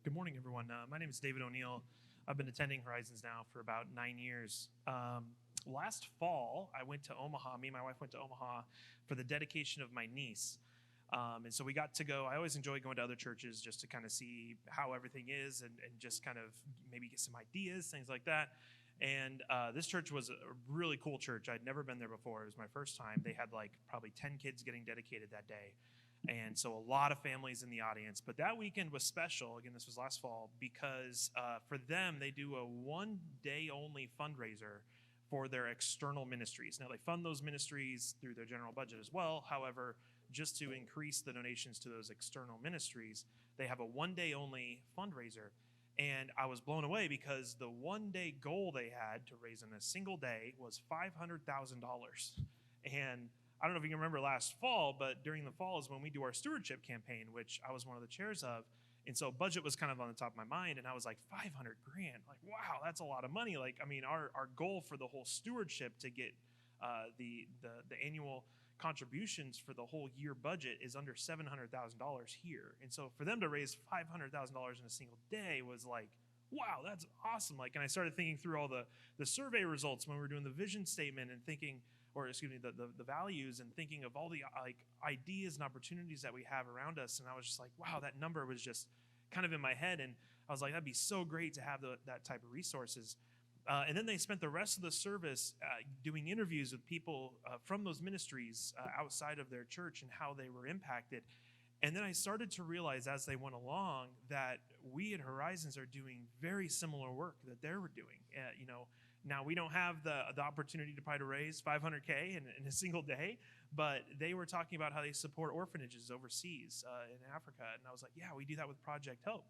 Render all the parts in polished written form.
Good morning, everyone. My name is David O'Neill. I've been attending Horizons now for about 9 years. Last fall, I went to Omaha. Me and my wife went to Omaha for the dedication of my niece. And so we got to go. I always enjoy going to other churches just to kind of see how everything is and just kind of maybe get some ideas, things like that. And this church was a really cool church. I'd never been there before. It was my first time. They had like probably 10 kids getting dedicated that day. And so a lot of families in the audience. But that weekend was special. Again, this was last fall because for them, they do a one-day only fundraiser for their external ministries. Now, they fund those ministries through their general budget as well. However, just to increase the donations to those external ministries, they have a one-day only fundraiser. And I was blown away because the one-day goal they had to raise in a single day was $500,000. And I don't know if you can remember last fall, but during the fall is when we do our stewardship campaign, which I was one of the chairs of. And so budget was kind of on the top of my mind. And I was like, 500 grand. Like, wow, that's a lot of money. Like, I mean, our goal for the whole stewardship to get the annual contributions for the whole year budget is under $700,000 here. And so for them to raise $500,000 in a single day was like, wow, that's awesome. Like, and I started thinking through all the survey results when we were doing the vision statement and thinking, or excuse me, the values and thinking of all the like ideas and opportunities that we have around us. And I was just like, wow, that number was just kind of in my head. And I was like, that'd be so great to have that type of resources. And then they spent the rest of the service doing interviews with people from those ministries outside of their church and how they were impacted. And then I started to realize as they went along that we at Horizons are doing very similar work that they were doing. Now we don't have the opportunity to probably to raise 500K in a single day, but they were talking about how they support orphanages overseas in Africa. And I was like, yeah, we do that with Project Hope.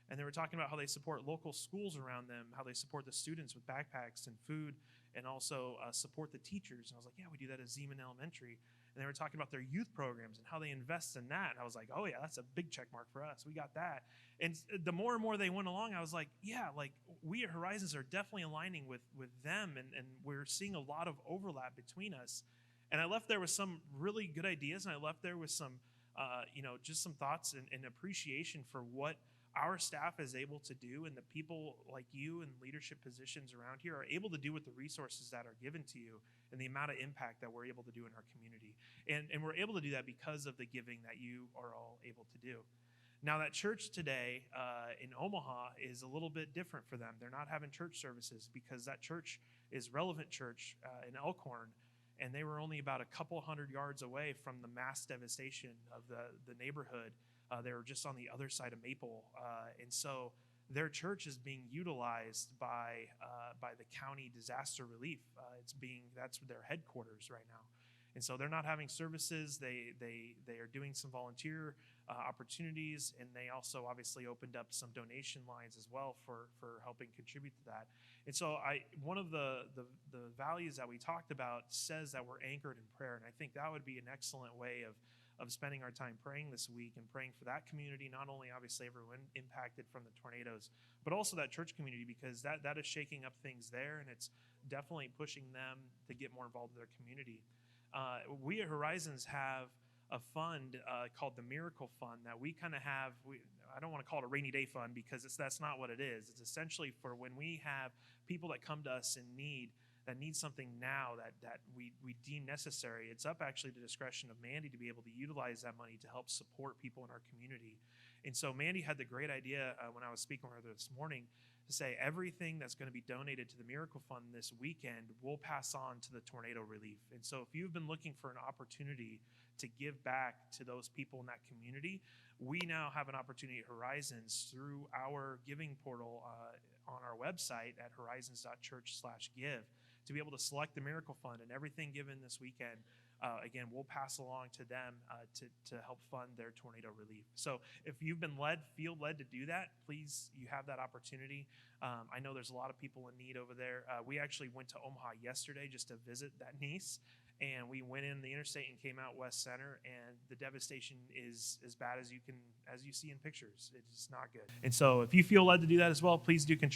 And they were talking about how they support local schools around them, how they support the students with backpacks and food, and also support the teachers. And I was like, yeah, we do that at Zeman Elementary. And they were talking about their youth programs and how they invest in that. And I was like, oh yeah, that's a big check mark for us. We got that. And the more and more they went along, I was like, yeah, like we at Horizons are definitely aligning with them. And we're seeing a lot of overlap between us. And I left there with some really good ideas. And I left there with some, just some thoughts and appreciation for what our staff is able to do and the people like you in leadership positions around here are able to do with the resources that are given to you and the amount of impact that we're able to do in our community. And we're able to do that because of the giving that you are all able to do. Now, that church today in Omaha is a little bit different for them. They're not having church services because that church is Relevant Church in Elkhorn, and they were only about a couple hundred yards away from the mass devastation of the neighborhood. They were just on the other side of Maple. And so their church is being utilized by the county disaster relief. That's their headquarters right now. And so they're not having services. They are doing some volunteer opportunities, and they also obviously opened up some donation lines as well for helping contribute to that. And so one of the values that we talked about says that we're anchored in prayer, and I think that would be an excellent way of spending our time praying this week and praying for that community, not only obviously everyone impacted from the tornadoes, but also that church community, because that is shaking up things there, and it's definitely pushing them to get more involved in their community. We at Horizons have a fund called the Miracle Fund that we kind of have. I don't want to call it a rainy day fund because that's not what it is. It's essentially for when we have people that come to us in need, that need something now that we deem necessary. It's up actually to the discretion of Mandy to be able to utilize that money to help support people in our community. And so Mandy had the great idea when I was speaking with her this morning to say everything that's going to be donated to the Miracle Fund this weekend will pass on to the tornado relief. And so if you've been looking for an opportunity to give back to those people in that community, we now have an opportunity at Horizons through our giving portal on our website at Horizons.Church/give to be able to select the Miracle Fund, and everything given this weekend, again, we'll pass along to them to help fund their tornado relief. So if you've been feel led to do that, please, you have that opportunity. I know there's a lot of people in need over there. We actually went to Omaha yesterday just to visit that niece, and we went in the interstate and came out West Center, and the devastation is as bad as you see in pictures. It's not good. And so if you feel led to do that as well, please do contribute.